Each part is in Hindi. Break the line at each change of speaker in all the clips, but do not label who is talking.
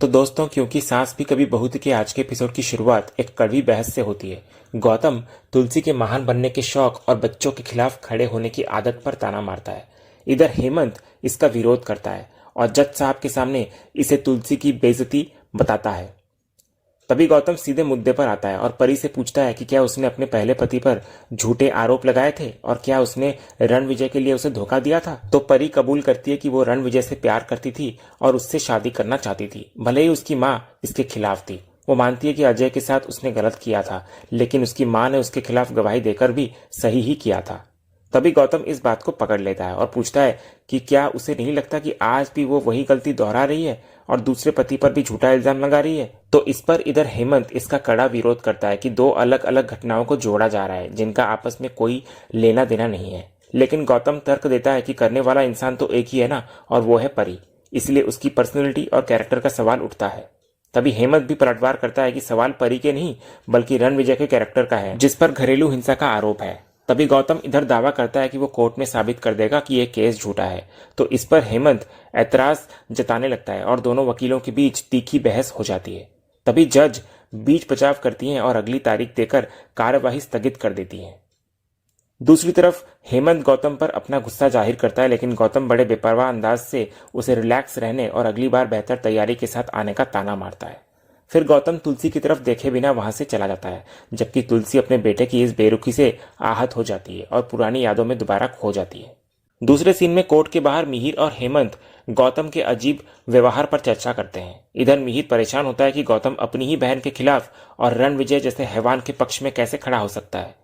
तो दोस्तों, क्योंकि सांस भी कभी बहू थी के आज के एपिसोड की शुरुआत एक कड़वी बहस से होती है। गौतम तुलसी के महान बनने के शौक और बच्चों के खिलाफ खड़े होने की आदत पर ताना मारता है। इधर हेमंत इसका विरोध करता है और जज साहब के सामने इसे तुलसी की बेइज्जती बताता है। तभी गौतम सीधे मुद्दे पर आता है और परी से पूछता है कि क्या उसने अपने पहले पति पर झूठे आरोप लगाए थे और क्या उसने रणविजय के लिए उसे धोखा दिया था। तो परी कबूल करती है कि वो रणविजय से प्यार करती थी और उससे शादी करना चाहती थी, भले ही उसकी माँ इसके खिलाफ थी। वो मानती है कि अजय के साथ उसने गलत किया था, लेकिन उसकी माँ ने उसके खिलाफ गवाही देकर भी सही ही किया था। तभी गौतम इस बात को पकड़ लेता है और पूछता है कि क्या उसे नहीं लगता कि आज भी वो वही गलती दोहरा रही है और दूसरे पति पर भी झूठा इल्जाम लगा रही है। तो इस पर इधर हेमंत इसका कड़ा विरोध करता है कि दो अलग अलग घटनाओं को जोड़ा जा रहा है जिनका आपस में कोई लेना देना नहीं है। लेकिन गौतम तर्क देता है कि करने वाला इंसान तो एक ही है ना, और वो है परी, इसलिए उसकी पर्सनैलिटी और कैरेक्टर का सवाल उठता है। तभी हेमंत भी पलटवार करता है कि सवाल परी के नहीं बल्कि रणविजय के कैरेक्टर का है, जिस पर घरेलू हिंसा का आरोप है। तभी गौतम इधर दावा करता है कि वो कोर्ट में साबित कर देगा कि यह केस झूठा है। तो इस पर हेमंत ऐतराज जताने लगता है और दोनों वकीलों के बीच तीखी बहस हो जाती है। तभी जज बीच बचाव करती हैं और अगली तारीख देकर कार्यवाही स्थगित कर देती है। दूसरी तरफ हेमंत गौतम पर अपना गुस्सा जाहिर करता है, लेकिन गौतम बड़े बेपरवाह अंदाज से उसे रिलैक्स रहने और अगली बार बेहतर तैयारी के साथ आने का ताना मारता है। फिर गौतम तुलसी की तरफ देखे बिना वहां से चला जाता है, जबकि तुलसी अपने बेटे की इस बेरुखी से आहत हो जाती है और पुरानी यादों में दोबारा खो जाती है। दूसरे सीन में कोर्ट के बाहर मिहिर और हेमंत गौतम के अजीब व्यवहार पर चर्चा करते हैं। इधर मिहिर परेशान होता है कि गौतम अपनी ही बहन के खिलाफ और रणविजय जैसे हैवान के पक्ष में कैसे खड़ा हो सकता है।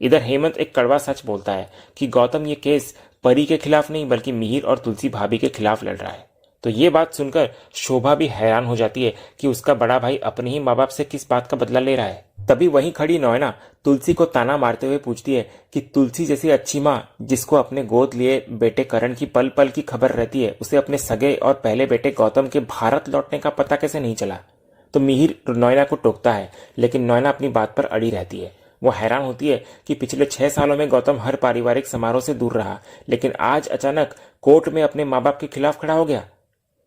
इधर हेमंत एक कड़वा सच बोलता है कि गौतम ये केस परी के खिलाफ नहीं बल्कि मिहिर और तुलसी भाभी के खिलाफ लड़ रहा है। तो ये बात सुनकर शोभा भी हैरान हो जाती है कि उसका बड़ा भाई अपने ही माँ बाप से किस बात का बदला ले रहा है। तभी वहीं खड़ी नयना तुलसी को ताना मारते हुए पूछती है कि तुलसी जैसी अच्छी माँ जिसको अपने गोद लिए बेटे करण की पल पल की खबर रहती है, उसे अपने सगे और पहले बेटे गौतम के भारत लौटने का पता कैसे नहीं चला। तो मिहिर नयना को टोकता है, लेकिन नयना अपनी बात पर अड़ी रहती है। वो हैरान होती है कि पिछले 6 सालों में गौतम हर पारिवारिक समारोह से दूर रहा, लेकिन आज अचानक कोर्ट में अपने माँ बाप के खिलाफ खड़ा हो गया।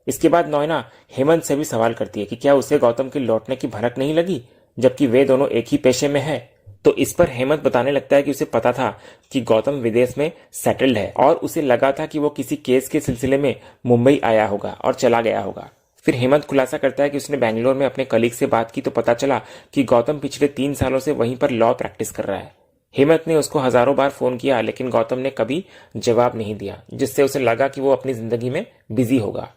इसके बाद नयना हेमंत से भी सवाल करती है कि क्या उसे गौतम के लौटने की भनक नहीं लगी, जबकि वे दोनों एक ही पेशे में हैं। तो इस पर हेमंत बताने लगता है कि उसे पता था कि गौतम विदेश में सेटल्ड है और उसे लगा था कि वो किसी केस के सिलसिले में मुंबई आया होगा और चला गया होगा। फिर हेमंत खुलासा करता है कि उसने बैंगलोर में अपने कलीग से बात की तो पता चला कि गौतम पिछले 3 सालों से वहीं पर लॉ प्रैक्टिस कर रहा है। हेमंत ने उसको हजारों बार फोन किया, लेकिन गौतम ने कभी जवाब नहीं दिया, जिससे उसे लगा कि वो अपनी जिंदगी में बिजी होगा।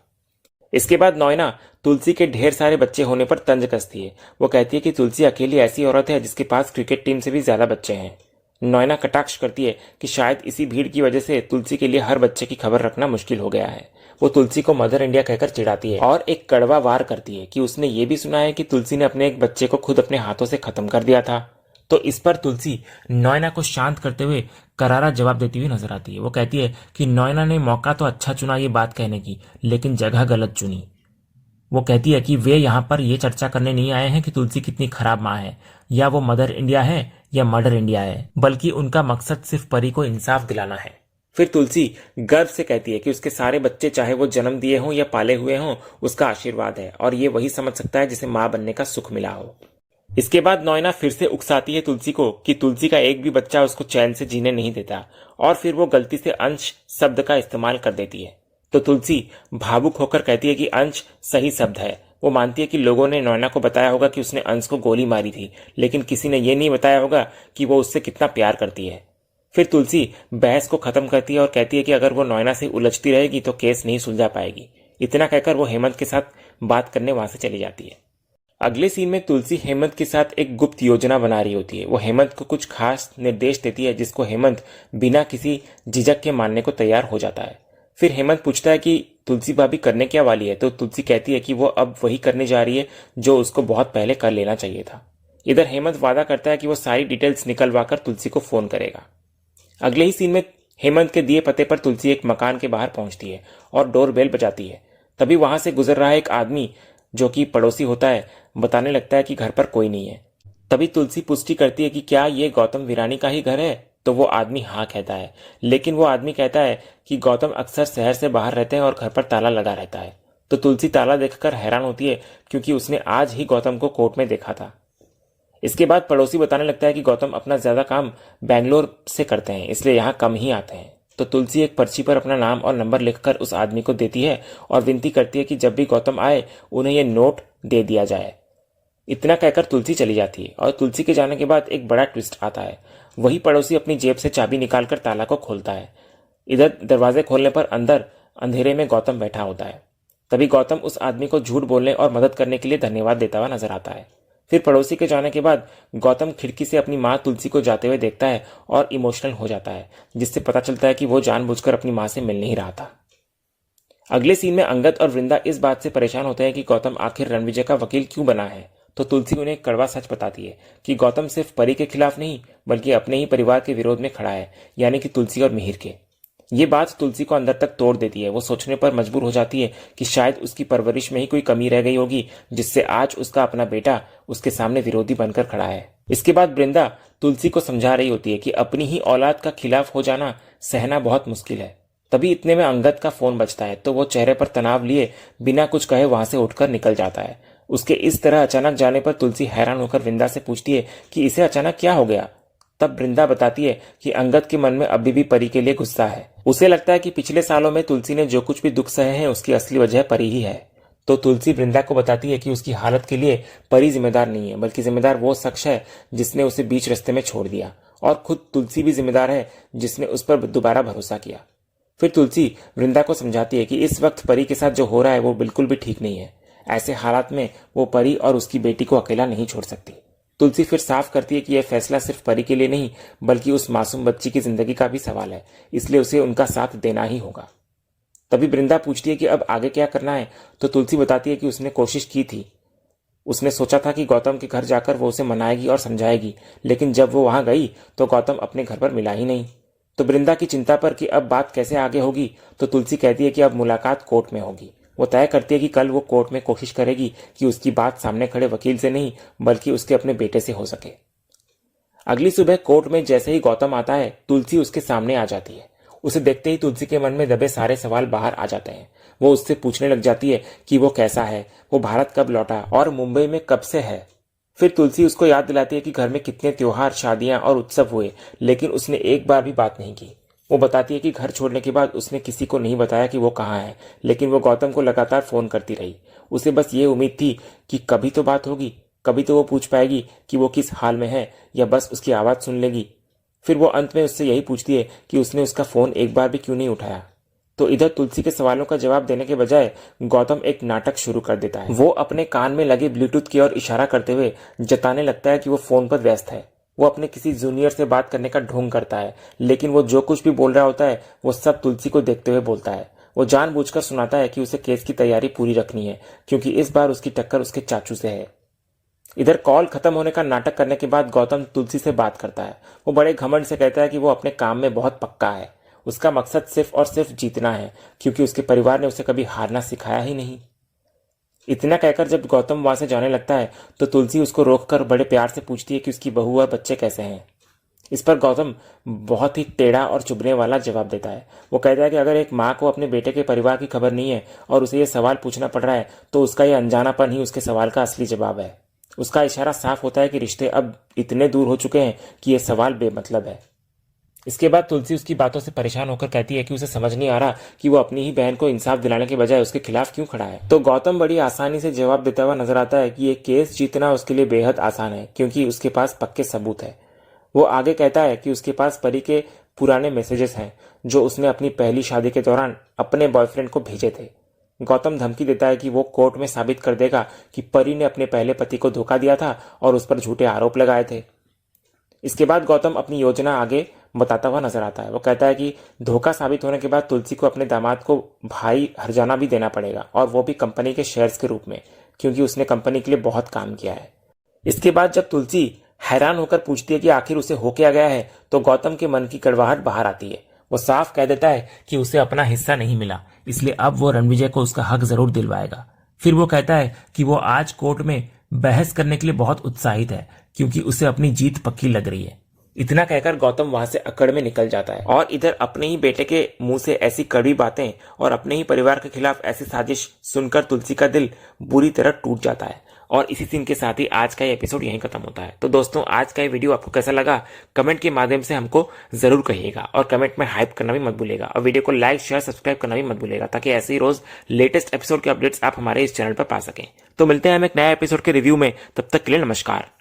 इसके बाद नयना तुलसी के ढेर सारे बच्चे होने पर तंज कसती है। वो कहती है कि तुलसी अकेली ऐसी औरत है जिसके पास क्रिकेट टीम से भी ज्यादा बच्चे हैं। नयना कटाक्ष करती है कि शायद इसी भीड़ की वजह से तुलसी के लिए हर बच्चे की खबर रखना मुश्किल हो गया है। वो तुलसी को मदर इंडिया कहकर चिढ़ाती है और एक कड़वा वार करती है कि उसने ये भी सुना है कि तुलसी ने अपने एक बच्चे को खुद अपने हाथों से खत्म कर दिया था। तो इस पर तुलसी नयना को शांत करते हुए करारा जवाब देती हुई नजर आती है। वो कहती है कि नयना ने मौका तो अच्छा चुना ये बात कहने की, लेकिन जगह गलत चुनी। वो कहती है कि वे यहाँ पर ये चर्चा करने नहीं आए हैं कि तुलसी कितनी खराब माँ है, या वो मदर इंडिया है या मर्डर इंडिया है, बल्कि उनका मकसद सिर्फ परी को इंसाफ दिलाना है। फिर तुलसी गर्व से कहती है कि उसके सारे बच्चे चाहे वो जन्म दिए हों या पाले हुए हों, उसका आशीर्वाद है और ये वही समझ सकता है जिसे माँ बनने का सुख मिला हो। इसके बाद नयना फिर से उकसाती है तुलसी को कि तुलसी का एक भी बच्चा उसको चैन से जीने नहीं देता, और फिर वो गलती से अंश शब्द का इस्तेमाल कर देती है। तो तुलसी भावुक होकर कहती है कि अंश सही शब्द है। वो मानती है कि लोगों ने नयना को बताया होगा कि उसने अंश को गोली मारी थी, लेकिन किसी ने ये नहीं बताया होगा कि वो उससे कितना प्यार करती है। फिर तुलसी बहस को खत्म करती है और कहती है कि अगर वो नयना से उलझती रहेगी तो केस नहीं सुलझा पाएगी। इतना कहकर वो हेमंत के साथ बात करने वहां से चली जाती है। अगले सीन में तुलसी हेमंत के साथ एक गुप्त योजना बना रही होती है। वो हेमंत को कुछ खास निर्देश देती है जिसको हेमंत बिना किसी झिझक के मानने को तैयार हो जाता है। फिर हेमंत पूछता है कि तुलसी भाभी करने क्या वाली है, तो तुलसी कहती है कि वो अब वही करने जा रही है जो उसको बहुत पहले कर लेना चाहिए था। इधर हेमंत वादा करता है कि वो सारी डिटेल्स निकलवा कर तुलसी को फोन करेगा। अगले ही सीन में हेमंत के दिए पते पर तुलसी एक मकान के बाहर पहुंचती है और डोरबेल बजाती है। तभी वहां से गुजर रहा एक आदमी जो कि पड़ोसी होता है बताने लगता है कि घर पर कोई नहीं है। तभी तुलसी पुष्टि करती है कि क्या ये गौतम वीरानी का ही घर है, तो वो आदमी हाँ कहता है, लेकिन वो आदमी कहता है कि गौतम अक्सर शहर से बाहर रहते हैं और घर पर ताला लगा रहता है। तो तुलसी ताला देखकर हैरान होती है क्योंकि उसने आज ही गौतम को कोर्ट में देखा था। इसके बाद पड़ोसी बताने लगता है कि गौतम अपना ज्यादा काम बेंगलोर से करते हैं, इसलिए यहाँ कम ही आते हैं। तो तुलसी एक पर्ची पर अपना नाम और नंबर लिखकर उस आदमी को देती है और विनती करती है कि जब भी गौतम आए उन्हें यह नोट दे दिया जाए। इतना कहकर तुलसी चली जाती है और तुलसी के जाने के बाद एक बड़ा ट्विस्ट आता है। वही पड़ोसी अपनी जेब से चाबी निकालकर ताला को खोलता है। इधर दरवाजे खोलने पर अंदर अंधेरे में गौतम बैठा होता है। तभी गौतम उस आदमी को झूठ बोलने और मदद करने के लिए धन्यवाद देता हुआ नजर आता है। फिर पड़ोसी के जाने के बाद गौतम खिड़की से अपनी माँ तुलसी को जाते हुए देखता है और इमोशनल हो जाता है, जिससे पता चलता है कि वो जानबूझकर अपनी माँ से मिल नहीं रहा था। अगले सीन में अंगद और वृंदा इस बात से परेशान होते हैं कि गौतम आखिर रणविजय का वकील क्यों बना है। तो तुलसी उन्हें एक कड़वा सच बताती है कि गौतम सिर्फ परी के खिलाफ नहीं बल्कि अपने ही परिवार के विरोध में खड़ा है, यानी कि तुलसी और मिहिर के। ये बात तुलसी को अंदर तक तोड़ देती है। वो सोचने पर मजबूर हो जाती है कि शायद उसकी परवरिश में ही कोई कमी रह गई होगी, जिससे आज उसका अपना बेटा उसके सामने विरोधी बनकर खड़ा है। इसके बाद वृंदा तुलसी को समझा रही होती है कि अपनी ही औलाद का खिलाफ हो जाना सहना बहुत मुश्किल है। तभी इतने में अंगद का फोन बजता है, तो वो चेहरे पर तनाव लिए बिना कुछ कहे वहां से उठकर निकल जाता है। उसके इस तरह अचानक जाने पर तुलसी हैरान होकर वृंदा से पूछती है कि इसे अचानक क्या हो गया। तब वृंदा बताती है कि अंगद के मन में अभी भी परी के लिए गुस्सा है। उसे लगता है कि पिछले सालों में तुलसी ने जो कुछ भी दुख सहे हैं उसकी असली वजह परी ही है। तो तुलसी वृंदा को बताती है कि उसकी हालत के लिए परी जिम्मेदार नहीं है, बल्कि जिम्मेदार वो शख्स है जिसने उसे बीच रास्ते में छोड़ दिया, और खुद तुलसी भी जिम्मेदार है जिसने उस पर दोबारा भरोसा किया। फिर तुलसी वृंदा को समझाती है कि इस वक्त परी के साथ जो हो रहा है वो बिल्कुल भी ठीक नहीं है। ऐसे हालात में वो परी और उसकी बेटी को अकेला नहीं छोड़ सकती। तुलसी फिर साफ करती है कि यह फैसला सिर्फ परी के लिए नहीं बल्कि उस मासूम बच्ची की जिंदगी का भी सवाल है, इसलिए उसे उनका साथ देना ही होगा। तभी वृंदा पूछती है कि अब आगे क्या करना है। तो तुलसी बताती है कि उसने कोशिश की थी। उसने सोचा था कि गौतम के घर जाकर वो उसे मनाएगी और समझाएगी, लेकिन जब वो वहां गई तो गौतम अपने घर पर मिला ही नहीं। तो वृंदा की चिंता पर कि अब बात कैसे आगे होगी, तो तुलसी कहती है कि अब मुलाकात कोर्ट में होगी। वो तय करती है कि कल वो कोर्ट में कोशिश करेगी कि उसकी बात सामने खड़े वकील से नहीं बल्कि उसके अपने बेटे से हो सके। अगली सुबह कोर्ट में जैसे ही गौतम आता है, तुलसी उसके सामने आ जाती है। उसे देखते ही तुलसी के मन में दबे सारे सवाल बाहर आ जाते हैं। वो उससे पूछने लग जाती है कि वो कैसा है, वो भारत कब लौटा और मुंबई में कब से है। फिर तुलसी उसको याद दिलाती है कि घर में कितने त्योहार, शादियां और उत्सव हुए, लेकिन उसने एक बार भी बात नहीं की। वो बताती है कि घर छोड़ने के बाद उसने किसी को नहीं बताया कि वो कहाँ है, लेकिन वो गौतम को लगातार फोन करती रही। उसे बस ये उम्मीद थी कि कभी तो बात होगी, कभी तो वो पूछ पाएगी कि वो किस हाल में है, या बस उसकी आवाज सुन लेगी। फिर वो अंत में उससे यही पूछती है कि उसने उसका फोन एक बार भी क्यों नहीं उठाया। तो इधर तुलसी के सवालों का जवाब देने के बजाय गौतम एक नाटक शुरू कर देता है। वो अपने कान में लगे ब्लूटूथ की ओर इशारा करते हुए जताने लगता है कि वो फोन पर व्यस्त है। वो अपने किसी जूनियर से बात करने का ढोंग करता है, लेकिन वो जो कुछ भी बोल रहा होता है वो सब तुलसी को देखते हुए बोलता है। वो जानबूझकर सुनाता है कि उसे केस की तैयारी पूरी रखनी है, क्योंकि इस बार उसकी टक्कर उसके चाचू से है। इधर कॉल खत्म होने का नाटक करने के बाद गौतम तुलसी से बात करता है। वो बड़े घमंड से कहता है कि वो अपने काम में बहुत पक्का है। उसका मकसद सिर्फ और सिर्फ जीतना है, क्योंकि उसके परिवार ने उसे कभी हारना सिखाया ही नहीं। इतना कहकर जब गौतम वहां से जाने लगता है तो तुलसी उसको रोककर बड़े प्यार से पूछती है कि उसकी बहू और बच्चे कैसे हैं। इस पर गौतम बहुत ही टेढ़ा और चुभने वाला जवाब देता है। वो कहता है कि अगर एक माँ को अपने बेटे के परिवार की खबर नहीं है और उसे ये सवाल पूछना पड़ रहा है, तो उसका यह अनजानापन ही उसके सवाल का असली जवाब है। उसका इशारा साफ होता है कि रिश्ते अब इतने दूर हो चुके हैं कि यह सवाल बेमतलब है। इसके बाद तुलसी उसकी बातों से परेशान होकर कहती है कि उसे समझ नहीं आ रहा कि वो अपनी ही बहन को इंसाफ दिलाने के बजाय उसके खिलाफ क्यों खड़ा है। तो गौतम बड़ी आसानी से जवाब देता हुआ नजर आता है कि ये केस जीतना उसके लिए बेहद आसान है, क्योंकि उसके पास पक्के सबूत है। वो आगे कहता है कि उसके पास परी के पुराने मैसेजेस हैं जो उसने अपनी पहली शादी के दौरान अपने बॉयफ्रेंड को भेजे थे। गौतम धमकी देता है कि वो कोर्ट में साबित कर देगा कि परी ने अपने पहले पति को धोखा दिया था और उस पर झूठे आरोप लगाए थे। इसके बाद गौतम अपनी योजना आगे बताता हुआ नजर आता है। वो कहता है कि धोखा साबित होने के बाद तुलसी को अपने दामाद को भाई हर्जाना भी देना पड़ेगा, और वो भी कंपनी के शेयर्स के रूप में, क्योंकि उसने कंपनी के लिए बहुत काम किया है। इसके बाद जब तुलसी हैरान होकर पूछती है कि आखिर उसे हो क्या गया है, तो गौतम के मन की कड़वाहट बाहर आती है। वो साफ कह देता है कि उसे अपना हिस्सा नहीं मिला, इसलिए अब वो रणविजय को उसका हक जरूर दिलवाएगा। फिर वो कहता है कि वो आज कोर्ट में बहस करने के लिए बहुत उत्साहित है, क्योंकि उसे अपनी जीत पक्की लग रही है। इतना कहकर गौतम वहां से अकड़ में निकल जाता है और इधर अपने ही बेटे के मुंह से ऐसी कड़वी बातें और अपने ही परिवार के खिलाफ ऐसी साजिश सुनकर तुलसी का दिल बुरी तरह टूट जाता है। और इसी सीन के साथ ही आज का ये एपिसोड यहीं खत्म होता है। तो दोस्तों, आज का ये वीडियो आपको कैसा लगा कमेंट के माध्यम से हमको जरूर कहिएगा और कमेंट में हाइप करना भी मत भूलिएगा और वीडियो को लाइक शेयर सब्सक्राइब करना भी मत भूलिएगा ताकि ऐसे ही रोज लेटेस्ट एपिसोड के अपडेट्स आप हमारे इस चैनल पर पा सकें। तो मिलते हैं हम एक नया एपिसोड के रिव्यू में, तब तक के लिए नमस्कार।